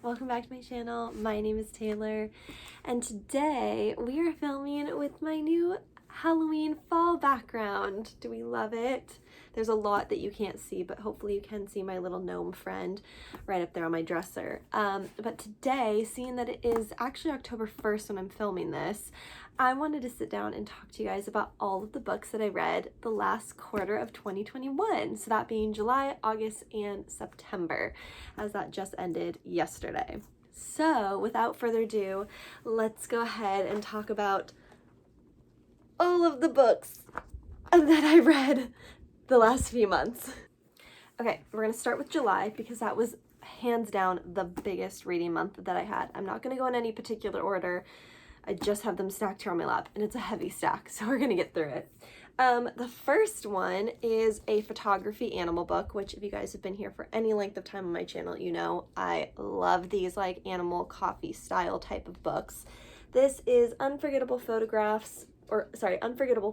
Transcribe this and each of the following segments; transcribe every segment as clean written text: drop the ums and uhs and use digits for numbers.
welcome back to my channel. My name is Taylor and today we are filming with my new Halloween fall background. Do we love it? There's a lot that you can't see, but hopefully you can see my little gnome friend right up there on my dresser. But today, seeing that it is actually October 1st when I'm filming this, I wanted to sit down and talk to you guys about all of the books that I read the last quarter of 2021. So that being July, August, and September, as that just ended yesterday. So without further ado, let's go ahead and talk about all of the books that I read the last few months. Okay, we're gonna start with July because that was hands down the biggest reading month that I had. I'm not gonna go in any particular order. I just have them stacked here on my lap and it's a heavy stack, so we're gonna get through it. The first one is a photography animal book, which if you guys have been here for any length of time on my channel, you know I love these like animal coffee style type of books. This is Unforgettable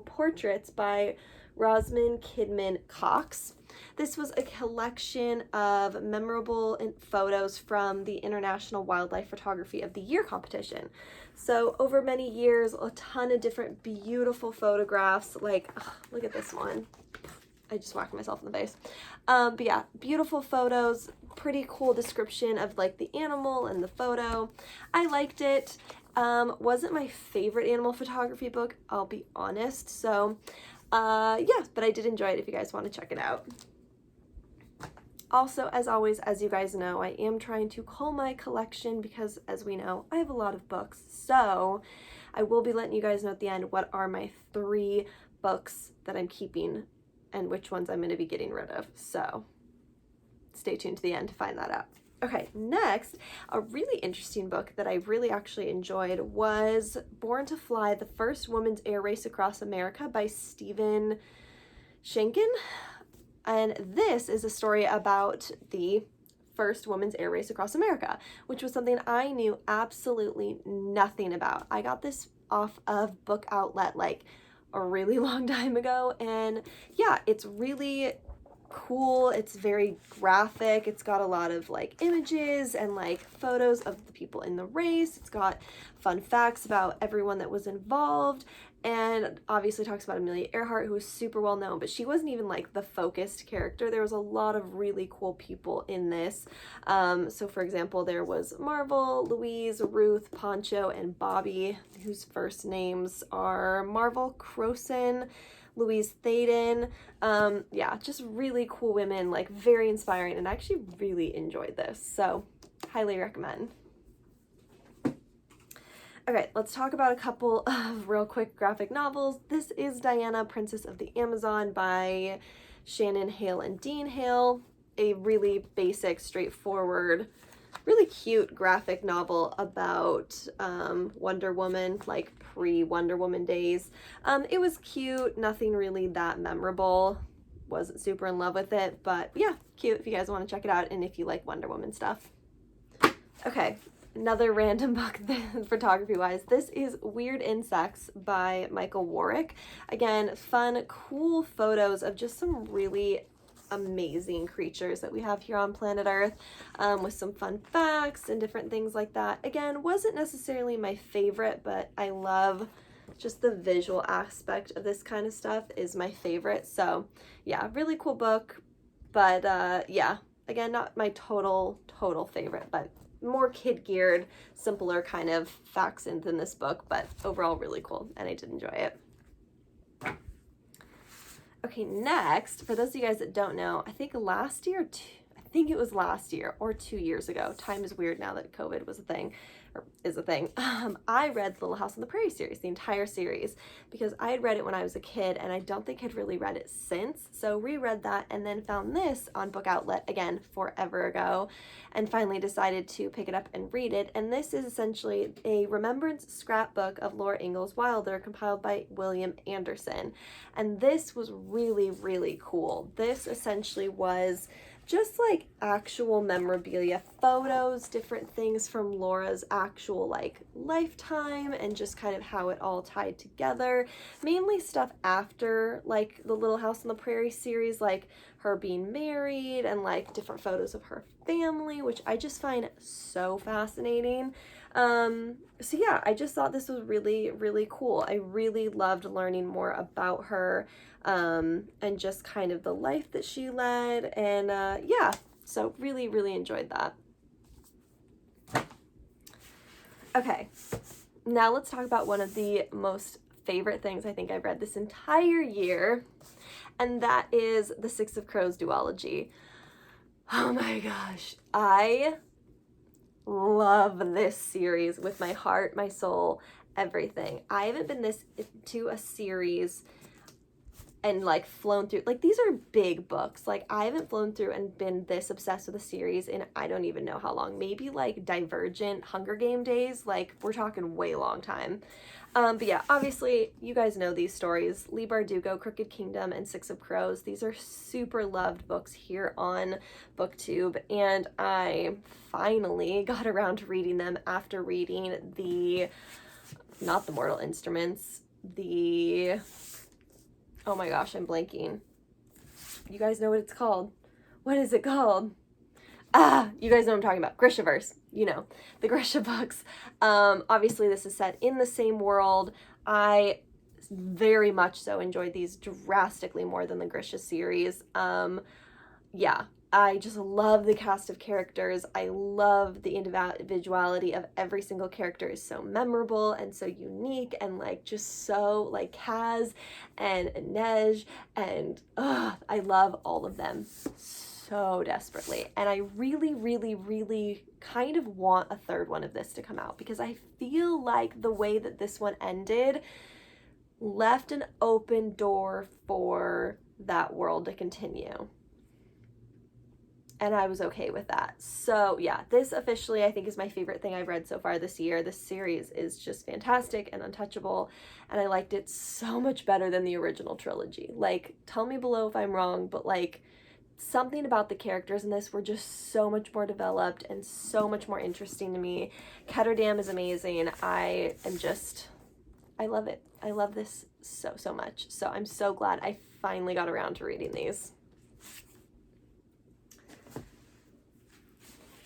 Portraits by Rosamund Kidman Cox. This was a collection of memorable photos from the International Wildlife Photography of the Year competition. So over many years, a ton of different beautiful photographs, like, look at this one. I just whacked myself in the face. But yeah, beautiful photos, pretty cool description of like the animal and the photo. I liked it. Wasn't my favorite animal photography book, I'll be honest. So yeah, but I did enjoy it if you guys want to check it out. Also, as always, as you guys know, I am trying to cull my collection because, as we know, I have a lot of books. So I will be letting you guys know at the end what are my 3 books that I'm keeping and which ones I'm going to be getting rid of. So stay tuned to the end to find that out. Okay, next, a really interesting book that I really actually enjoyed was Born to Fly, The First Women's Air Race Across America by Stephen Shenkin. And this is a story about the first women's air race across America, which was something I knew absolutely nothing about. I got this off of Book Outlet like a really long time ago, and yeah, it's really cool. It's very graphic. It's got a lot of like images and like photos of the people in the race. It's got fun facts about everyone that was involved, and obviously talks about Amelia Earhart, who was super well known, but she wasn't even like the focused character. There was a lot of really cool people in this. So for example, there was Marvel, Louise, Ruth, Poncho, and Bobby, whose first names are Marvel Croson, Louise Thaden. Yeah, just really cool women, like very inspiring, and I actually really enjoyed this, so highly recommend. Okay, let's talk about a couple of real quick graphic novels. This is Diana, Princess of the Amazon by Shannon Hale and Dean Hale. A really basic, straightforward, really cute graphic novel about Wonder Woman, like pre-Wonder Woman days. It was cute, nothing really that memorable. Wasn't super in love with it, but yeah, cute if you guys want to check it out and if you like Wonder Woman stuff. Okay, another random book photography-wise. This is Weird Insects by Michael Warwick. Again, fun, cool photos of just some really amazing creatures that we have here on planet Earth, with some fun facts and different things like that. Again, wasn't necessarily my favorite, but I love just the visual aspect of this kind of stuff is my favorite. So yeah, really cool book, but yeah, again, not my total favorite, but more kid geared, simpler kind of facts than this book, but overall really cool, and I did enjoy it. Okay, next, for those of you guys that don't know, I think it was last year or 2 years ago. Time is weird now that COVID was a thing, or is a thing. I read Little House on the Prairie series, the entire series, because I had read it when I was a kid and I don't think I'd really read it since. So reread that and then found this on Book Outlet again forever ago and finally decided to pick it up and read it. And this is essentially a remembrance scrapbook of Laura Ingalls Wilder compiled by William Anderson. And this was really, really cool. This essentially was just like actual memorabilia, photos, different things from Laura's actual like lifetime and just kind of how it all tied together. Mainly stuff after like the Little House on the Prairie series, like her being married and like different photos of her family, which I just find so fascinating. So yeah, I just thought this was really, really cool. I really loved learning more about her, and just kind of the life that she led, and yeah, so really, really enjoyed that. Okay, now let's talk about one of the most favorite things I think I've read this entire year, and that is the Six of Crows duology. Oh my gosh, I love this series with my heart, my soul, everything. I haven't been this into a series and like flown through, like these are big books. Like I haven't flown through and been this obsessed with a series in I don't even know how long. Maybe like Divergent, Hunger Game days, like we're talking way long time. But yeah, obviously you guys know these stories. Leigh Bardugo, Crooked Kingdom, and Six of Crows. These are super loved books here on BookTube, and I finally got around to reading them after reading not the Mortal Instruments, oh my gosh, I'm blanking. You guys know what it's called. What is it called? You guys know what I'm talking about. Grishaverse. You know, the Grisha books. Obviously, this is set in the same world. I very much so enjoyed these drastically more than the Grisha series. Yeah, I just love the cast of characters. I love the individuality of every single character is so memorable and so unique and like just so like Kaz and Inej, and I love all of them so desperately. And I really, really, really kind of want a third one of this to come out, because I feel like the way that this one ended left an open door for that world to continue. And I was okay with that. So yeah, this officially I think is my favorite thing I've read so far this year. This series is just fantastic and untouchable, and I liked it so much better than the original trilogy. Like, tell me below if I'm wrong, but like something about the characters in this were just so much more developed and so much more interesting to me. Ketterdam is amazing. I love it. I love this so much. So I'm so glad I finally got around to reading these.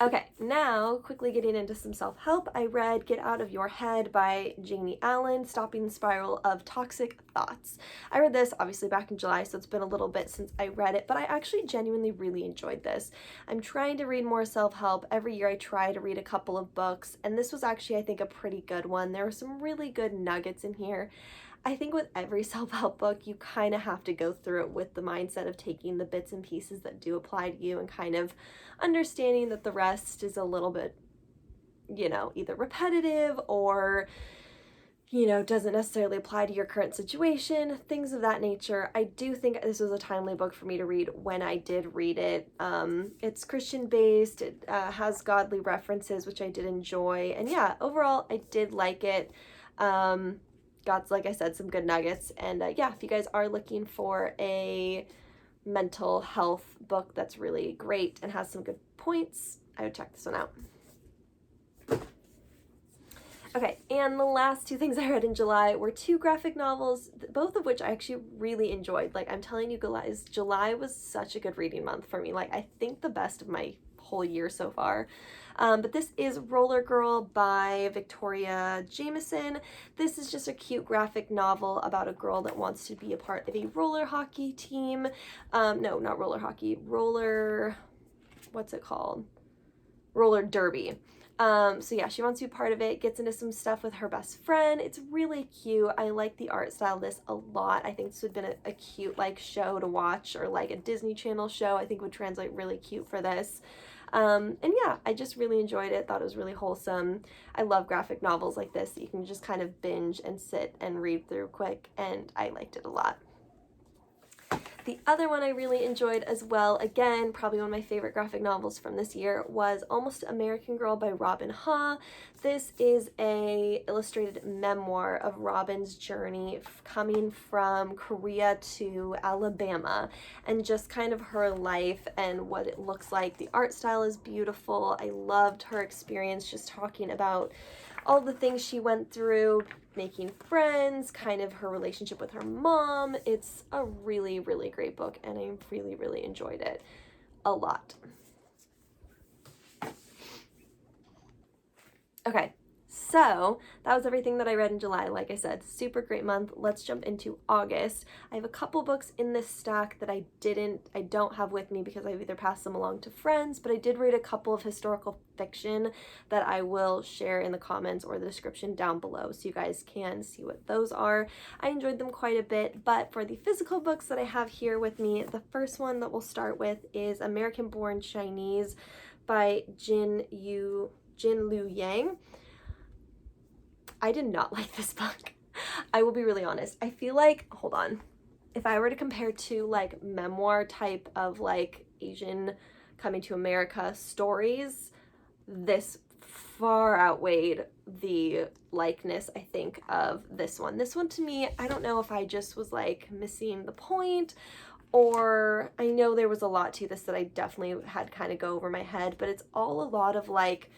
Okay, now quickly getting into some self-help. I read Get Out of Your Head by Janie Allen, Stopping the Spiral of Toxic Thoughts. I read this obviously back in July, so it's been a little bit since I read it, but I actually genuinely really enjoyed this. I'm trying to read more self-help. Every year I try to read a couple of books, and this was actually, I think, a pretty good one. There were some really good nuggets in here. I think with every self-help book, you kind of have to go through it with the mindset of taking the bits and pieces that do apply to you and kind of understanding that the rest is a little bit, you know, either repetitive or, you know, doesn't necessarily apply to your current situation, things of that nature. I do think this was a timely book for me to read when I did read it. It's Christian-based, it has godly references, which I did enjoy, and yeah, overall, I did like it. Got, like I said, some good nuggets, and yeah, if you guys are looking for a mental health book that's really great and has some good points, I would check this one out. Okay, and the last two things I read in July were two graphic novels, both of which I actually really enjoyed. Like, I'm telling you guys, July was such a good reading month for me. Like, I think the best of my whole year so far. But this is Roller Girl by Victoria Jameson. This is just a cute graphic novel about a girl that wants to be a part of a roller hockey team. No, not roller hockey. What's it called? Roller derby. So yeah, she wants to be part of it, gets into some stuff with her best friend. It's really cute. I like the art style of this a lot. I think this would have been a cute like show to watch, or like a Disney Channel show. I think would translate really cute for this. And yeah, I just really enjoyed it. Thought it was really wholesome. I love graphic novels like this that you can just kind of binge and sit and read through quick, and I liked it a lot. The other one I really enjoyed as well, again, probably one of my favorite graphic novels from this year, was Almost American Girl by Robin Ha. This is a illustrated memoir of Robin's journey coming from Korea to Alabama, and just kind of her life and what it looks like. The art style is beautiful. I loved her experience, just talking about all the things she went through, making friends, kind of her relationship with her mom. It's a really, really great book, and I really, really enjoyed it a lot. Okay, so that was everything that I read in July. Like I said, super great month. Let's jump into August. I have a couple books in this stack that I don't have with me because I've either passed them along to friends, but I did read a couple of historical fiction that I will share in the comments or the description down below so you guys can see what those are. I enjoyed them quite a bit, but for the physical books that I have here with me, the first one that we'll start with is American Born Chinese by Jin Lu Yang. I did not like this book. I will be really honest. I feel like, hold on, if I were to compare to like memoir type of like Asian coming to America stories, this far outweighed the likeness, I think, of this one. This one to me, I don't know if I just was like missing the point, or I know there was a lot to this that I definitely had kind of go over my head, but it's all a lot of like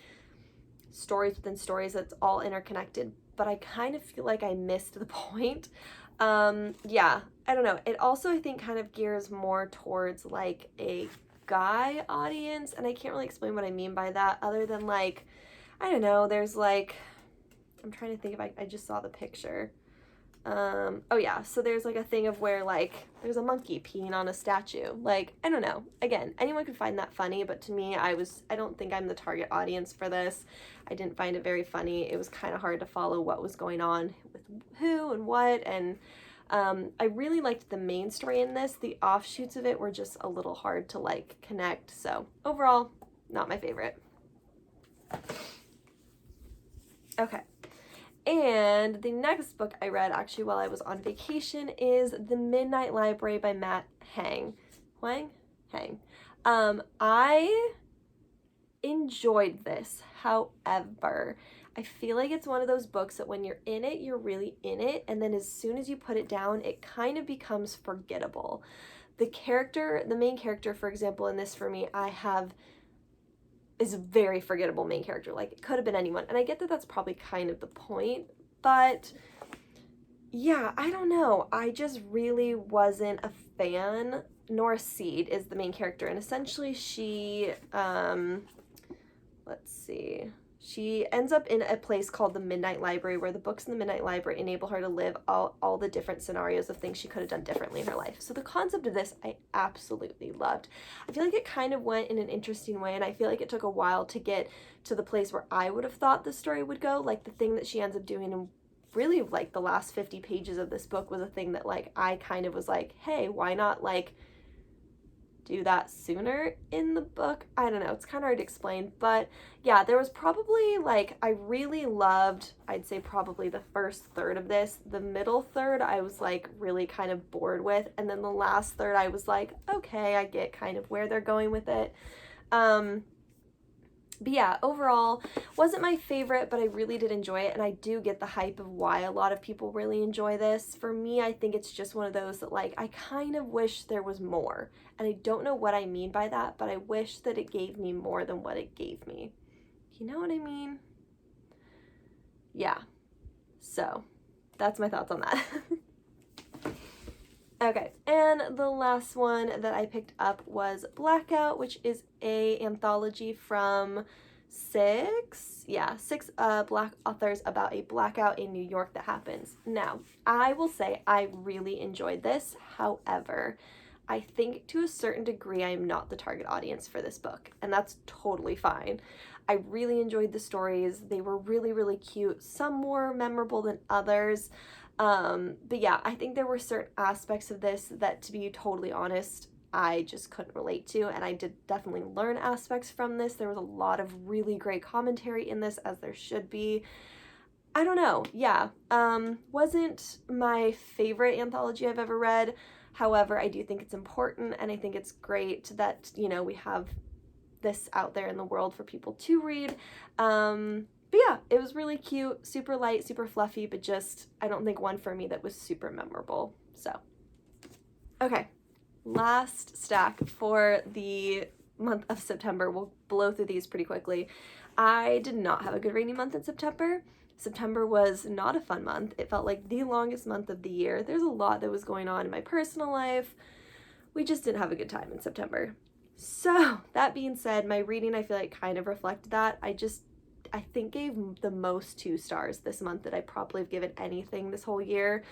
stories within stories that's all interconnected, but I kind of feel like I missed the point. Yeah, I don't know. It also, I think, kind of gears more towards like a guy audience, and I can't really explain what I mean by that other than like, I don't know, there's like, I'm trying to think if I just saw the picture. Oh yeah, so there's like a thing of where like there's a monkey peeing on a statue. Like, I don't know, again, anyone could find that funny, but to me, I don't think I'm the target audience for this. I didn't find it very funny. It was kind of hard to follow what was going on with who and what, and I really liked the main story in this. The offshoots of it were just a little hard to like connect, so overall, not my favorite. Okay. And the next book I read actually while I was on vacation is The Midnight Library by Matt Hang. I enjoyed this. However, I feel like it's one of those books that when you're in it, you're really in it, and then as soon as you put it down, it kind of becomes forgettable. The main character, for example, in this for me, is a very forgettable main character. Like, it could have been anyone, and I get that that's probably kind of the point, but yeah, I don't know. I just really wasn't a fan. Nora Seed is the main character, and essentially she, she ends up in a place called the Midnight Library, where the books in the Midnight Library enable her to live all the different scenarios of things she could have done differently in her life. So the concept of this, I absolutely loved. I feel like it kind of went in an interesting way, and I feel like it took a while to get to the place where I would have thought the story would go. Like, the thing that she ends up doing in really like the last 50 pages of this book was a thing that like I kind of was like, hey, why not like do that sooner in the book? I don't know, it's kind of hard to explain, but yeah, there was probably like, I really loved, I'd say probably the first third of this. The middle third I was like really kind of bored with, and then the last third I was like, okay, I get kind of where they're going with it. But yeah, overall, wasn't my favorite, but I really did enjoy it, and I do get the hype of why a lot of people really enjoy this. For me, I think it's just one of those that, like, I kind of wish there was more, and I don't know what I mean by that, but I wish that it gave me more than what it gave me. You know what I mean? Yeah. So, that's my thoughts on that. Okay, and the last one that I picked up was Blackout, which is a anthology from six Black authors about a blackout in New York that happens. Now, I will say I really enjoyed this. However, I think to a certain degree I am not the target audience for this book, and that's totally fine. I really enjoyed the stories. They were really, really cute. Some more memorable than others. But yeah, I think there were certain aspects of this that, to be totally honest, I just couldn't relate to, and I did definitely learn aspects from this. There was a lot of really great commentary in this, as there should be. I don't know, yeah, wasn't my favorite anthology I've ever read. However, I do think it's important, and I think it's great that, you know, we have this out there in the world for people to read. But yeah, it was really cute, super light, super fluffy, but just, I don't think one for me that was super memorable. So, okay, last stack for the month of September. We'll blow through these pretty quickly. I did not have a good reading month in September. September was not a fun month. It felt like the longest month of the year. There's a lot that was going on in my personal life. We just didn't have a good time in September. So that being said, my reading, I feel like kind of reflected that. I think gave the most 2 stars this month that I probably have given anything this whole year.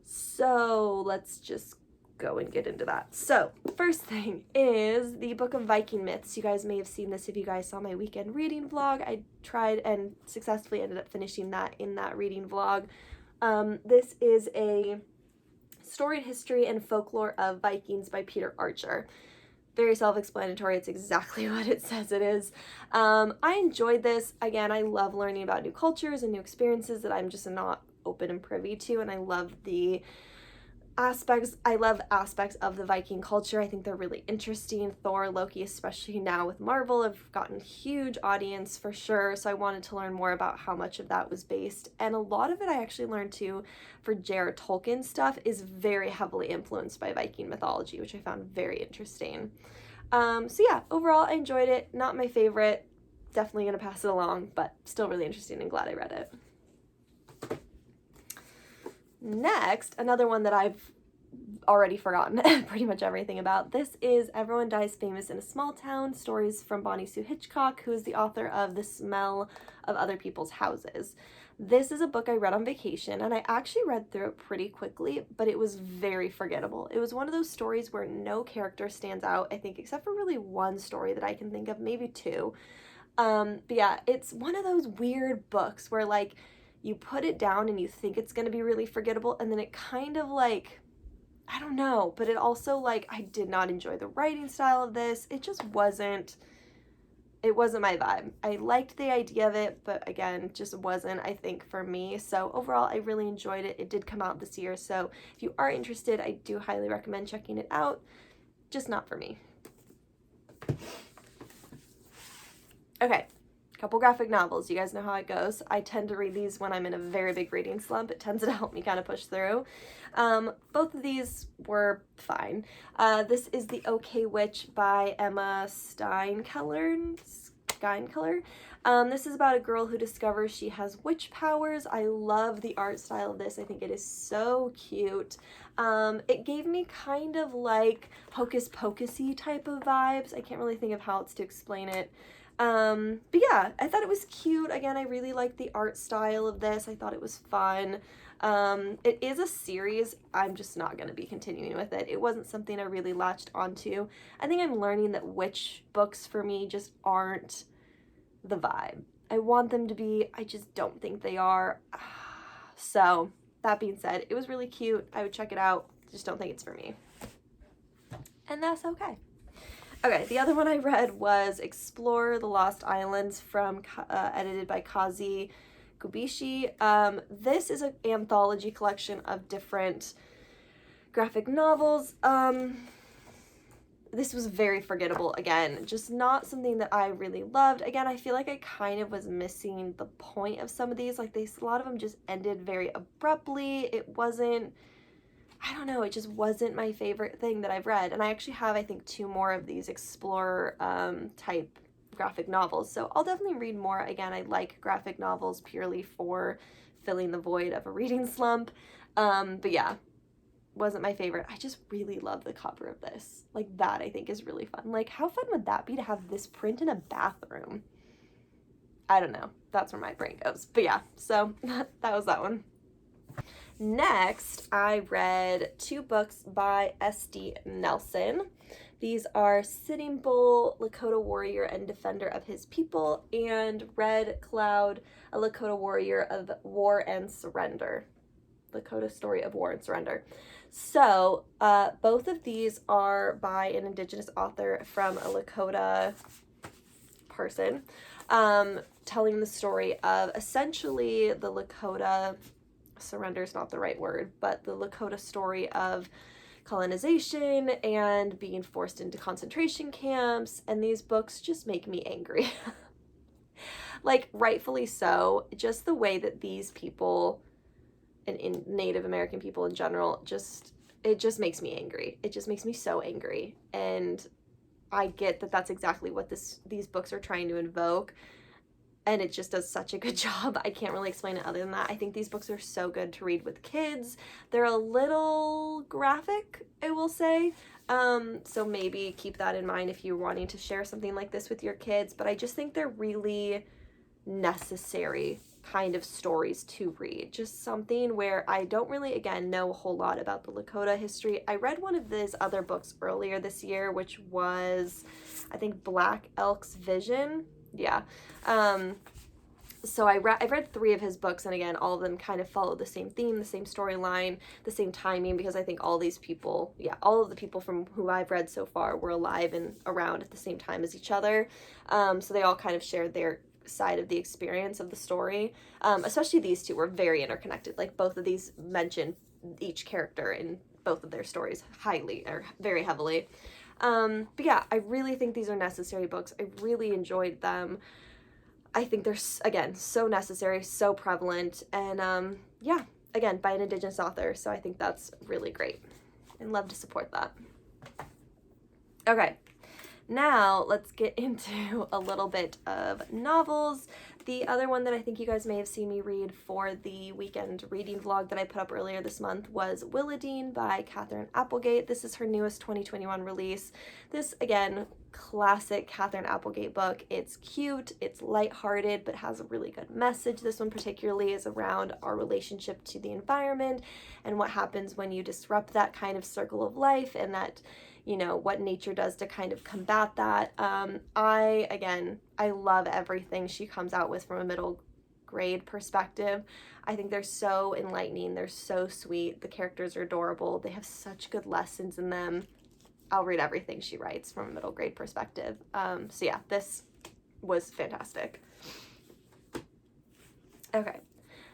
So let's just go and get into that. So first thing is the book of Viking myths. You guys may have seen this if you guys saw my weekend reading vlog. I tried and successfully ended up finishing that in that reading vlog. This is a storied history and folklore of Vikings by Peter Archer. Very self-explanatory. It's exactly what it says it is. I enjoyed this. Again, I love learning about new cultures and new experiences that I'm just not open and privy to, and I love aspects of the Viking culture. I think they're really interesting. Thor, Loki, especially now with Marvel, have gotten a huge audience for sure, so I wanted to learn more about how much of that was based, and a lot of it I actually learned too for J.R.R. Tolkien stuff is very heavily influenced by Viking mythology, which I found very interesting. So yeah, overall I enjoyed it. Not my favorite, definitely gonna pass it along, but still really interesting and glad I read it. Next, another one that I've already forgotten pretty much everything about. This is Everyone Dies Famous in a Small Town, stories from Bonnie Sue Hitchcock, who is the author of The Smell of Other People's Houses. This is a book I read on vacation, and I actually read through it pretty quickly, but it was very forgettable. It was one of those stories where no character stands out, I think, except for really one story that I can think of, maybe 2. But yeah, it's one of those weird books where, like, you put it down and you think it's going to be really forgettable, and then it kind of, like, I don't know, but it also, like, I did not enjoy the writing style of this. It just wasn't my vibe. I liked the idea of it, but again, just wasn't, I think, for me. So overall, I really enjoyed it. It did come out this year, so if you are interested, I do highly recommend checking it out. Just not for me. Okay. Couple graphic novels. You guys know how it goes. I tend to read these when I'm in a very big reading slump. It tends to help me kind of push through. Both of these were fine. This is The OK Witch by Emma Steinkeller. This is about a girl who discovers she has witch powers. I love the art style of this. I think it is so cute. It gave me kind of like Hocus Pocus-y type of vibes. I can't really think of how else to explain it. But yeah, I thought it was cute. Again, I really liked the art style of this. I thought it was fun. It is a series. I'm just not going to be continuing with it. It wasn't something I really latched onto. I think I'm learning that witch books for me just aren't the vibe. I want them to be. I just don't think they are. So that being said, it was really cute. I would check it out. Just don't think it's for me. And that's okay. Okay, the other one I read was Explore the Lost Islands edited by Kazi Kobishi. This is an anthology collection of different graphic novels. This was very forgettable, again, just not something that I really loved. Again, I feel like I kind of was missing the point of some of these. Like, a lot of them just ended very abruptly. It wasn't, I don't know, it just wasn't my favorite thing that I've read. And I actually have, I think, 2 more of these explorer type graphic novels. So I'll definitely read more. Again, I like graphic novels purely for filling the void of a reading slump. But yeah, wasn't my favorite. I just really love the cover of this. Like, that I think is really fun. Like, how fun would that be to have this print in a bathroom? I don't know. That's where my brain goes. But yeah, so that was that one. Next, I read 2 books by S.D. Nelson. These are Sitting Bull, Lakota Warrior and Defender of His People, and Red Cloud, a Lakota Warrior of War and Surrender. Lakota Story of War and Surrender. So, both of these are by an Indigenous author from a Lakota person, telling the story of essentially the Lakota, surrender is not the right word, but the Lakota story of colonization and being forced into concentration camps, and these books just make me angry. Like, rightfully so. Just the way that these people, and in Native American people in general, it just makes me angry. It just makes me so angry. And I get that that's exactly what these books are trying to invoke, and it just does such a good job. I can't really explain it other than that. I think these books are so good to read with kids. They're a little graphic, I will say. So maybe keep that in mind if you're wanting to share something like this with your kids. But I just think they're really necessary kind of stories to read. Just something where I don't really, again, know a whole lot about the Lakota history. I read one of his other books earlier this year, which was, I think, Black Elk's Vision. Yeah. So I've read 3 of his books, and again, all of them kind of follow the same theme, the same storyline, the same timing, because I think all these people, all of the people from who I've read so far were alive and around at the same time as each other. So they all kind of shared their side of the experience of the story. Especially these 2 were very interconnected. Like, both of these mention each character in both of their stories very heavily. But yeah, I really think these are necessary books. I really enjoyed them. I think they're, again, so necessary, so prevalent, and yeah, again, by an Indigenous author, so I think that's really great, and love to support that. Okay, now let's get into a little bit of novels. The other one that I think you guys may have seen me read for the weekend reading vlog that I put up earlier this month was Willa Dean by Katherine Applegate. This is her newest 2021 release. This, again, classic Katherine Applegate book. It's cute, it's lighthearted, but has a really good message. This one particularly is around our relationship to the environment and what happens when you disrupt that kind of circle of life, and that, you know, what nature does to kind of combat that. I love everything she comes out with from a middle grade perspective. I think they're so enlightening. They're so sweet. The characters are adorable. They have such good lessons in them. I'll read everything she writes from a middle grade perspective. So yeah, this was fantastic. Okay.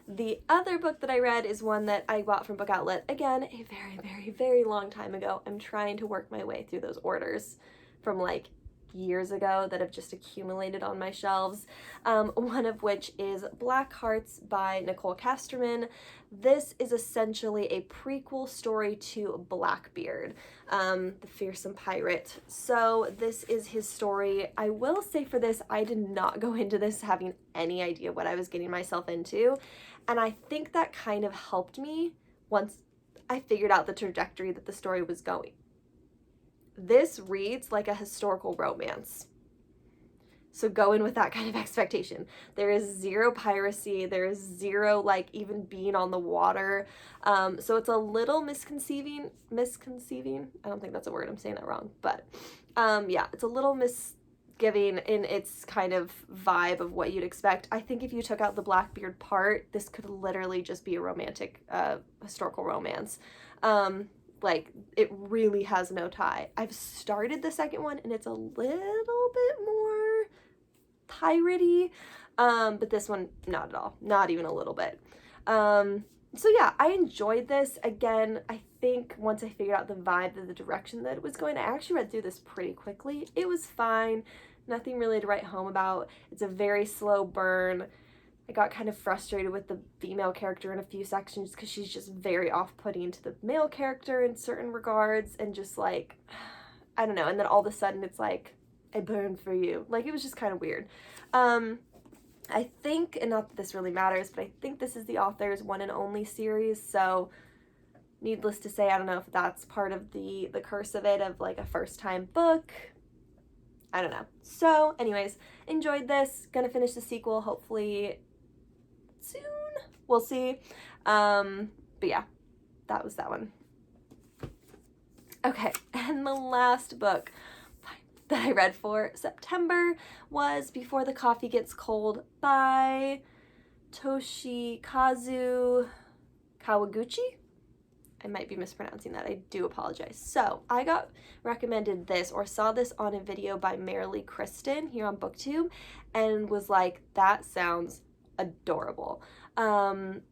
The other book that I read is one that I bought from Book Outlet. Again, a very, very, very long time ago. I'm trying to work my way through those orders from like years ago that have just accumulated on my shelves. One of which is Black Hearts by Nicole Casterman. This is essentially a prequel story to Blackbeard, the fearsome pirate. So this is his story. I will say for this, I did not go into this having any idea what I was getting myself into. And I think that kind of helped me once I figured out the trajectory that the story was going. This reads like a historical romance. So go in with that kind of expectation. There is zero piracy. There is zero, like, even being on the water. So it's a little misconceiving. I don't think that's a word. I'm saying that wrong. But yeah, it's a little misgiving in its kind of vibe of what you'd expect. I think if you took out the Blackbeard part, this could literally just be a romantic historical romance. Like, it really has no tie. I've started the second one, and it's a little bit more piratey, but this one, not at all. Not even a little bit. So yeah, I enjoyed this. Again, I think once I figured out the vibe of the direction that it was going, I actually read through this pretty quickly. It was fine. Nothing really to write home about. It's a very slow burn. I got kind of frustrated with the female character in a few sections because she's just very off-putting to the male character in certain regards, and just like, I don't know, and then all of a sudden it's like, I burn for you. Like, it was just kind of weird. I think, and not that this really matters, but I think this is the author's one and only series, so needless to say, I don't know if that's part of the curse of it, of like a first-time book. I don't know. So anyways, enjoyed this. Gonna finish the sequel hopefully soon. We'll see. But yeah, that was that one. Okay, and the last book that I read for September was Before the Coffee Gets Cold by Toshikazu Kawaguchi. I might be mispronouncing that. I do apologize. So I got recommended this, or saw this on a video by Marilee Kristen here on BookTube, and was like, that sounds adorable.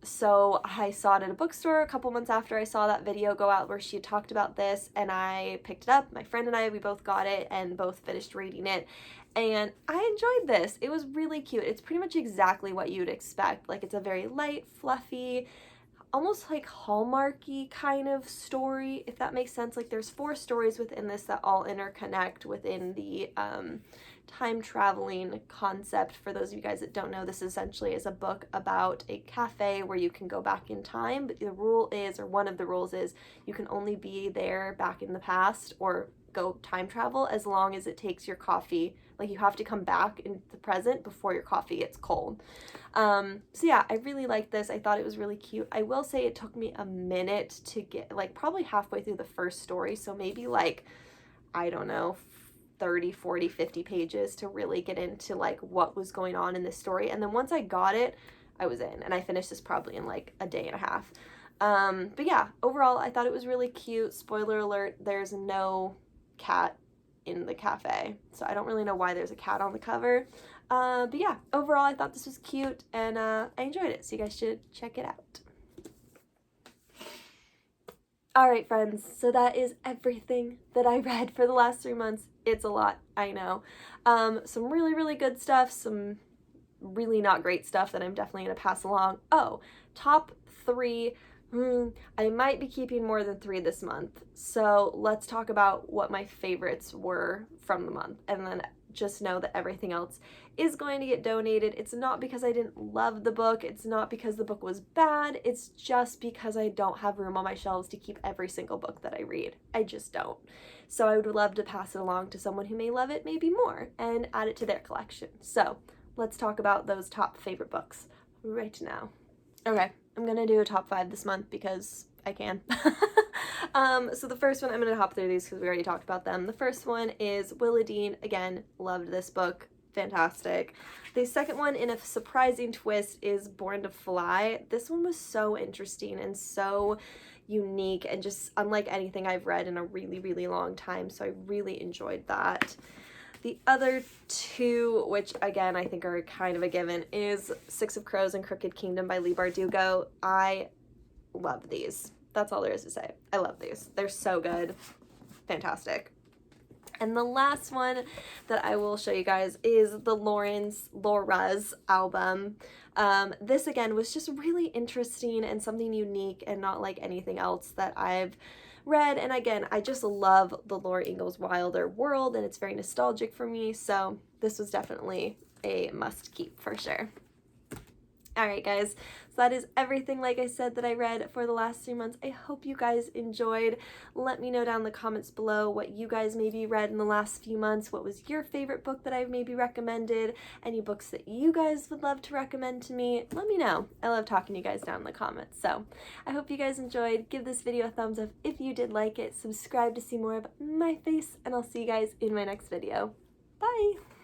So I saw it at a bookstore a couple months after I saw that video go out where she had talked about this, and I picked it up. My friend and I, we both got it and both finished reading it, and I enjoyed this. It was really cute. It's pretty much exactly what you'd expect. Like, it's a very light, fluffy, almost like Hallmarky kind of story, if that makes sense. Like, there's 4 stories within this that all interconnect within the time traveling concept. For those of you guys that don't know, this essentially is a book about a cafe where you can go back in time, but the rule is, or one of the rules is, you can only be there back in the past or go time travel as long as it takes your coffee. Like, you have to come back in the present before your coffee gets cold. So yeah, I really liked this. I thought it was really cute. I will say it took me a minute to get, like, probably halfway through the first story, so maybe like, I don't know, 30, 40, 50 pages to really get into like what was going on in this story. And then once I got it, I was in, and I finished this probably in like a day and a half. But yeah, overall, I thought it was really cute. Spoiler alert, there's no cat in the cafe, so I don't really know why there's a cat on the cover. But yeah, overall, I thought this was cute, and I enjoyed it, so you guys should check it out. Alright friends, so that is everything that I read for the last 3 months. It's a lot, I know. Some really, really good stuff, some really not great stuff that I'm definitely going to pass along. Oh, top 3. I might be keeping more than 3 this month. So let's talk about what my favorites were from the month, and then just know that everything else is going to get donated. It's not because I didn't love the book. It's not because the book was bad. It's just because I don't have room on my shelves to keep every single book that I read. I just don't. So I would love to pass it along to someone who may love it maybe more and add it to their collection. So let's talk about those top favorite books right now. Okay, I'm gonna do a top 5 this month because I can. So the first one, I'm going to hop through these because we already talked about them. The first one is Willa Dean. Again, loved this book. Fantastic. The second one, in a surprising twist, is Born to Fly. This one was so interesting and so unique and just unlike anything I've read in a really, really long time, so I really enjoyed that. The other 2, which again I think are kind of a given, is Six of Crows and Crooked Kingdom by Leigh Bardugo. I love these. That's all there is to say. I love these. They're so good. Fantastic. And the last one that I will show you guys is the Laura's album. This again was just really interesting and something unique and not like anything else that I've read. And again, I just love the Laura Ingalls Wilder world, and it's very nostalgic for me. So this was definitely a must keep for sure. Alright guys, so that is everything, like I said, that I read for the last 3 months. I hope you guys enjoyed. Let me know down in the comments below what you guys maybe read in the last few months. What was your favorite book that I've maybe recommended? Any books that you guys would love to recommend to me? Let me know. I love talking to you guys down in the comments. So I hope you guys enjoyed. Give this video a thumbs up if you did like it. Subscribe to see more of my face, and I'll see you guys in my next video. Bye!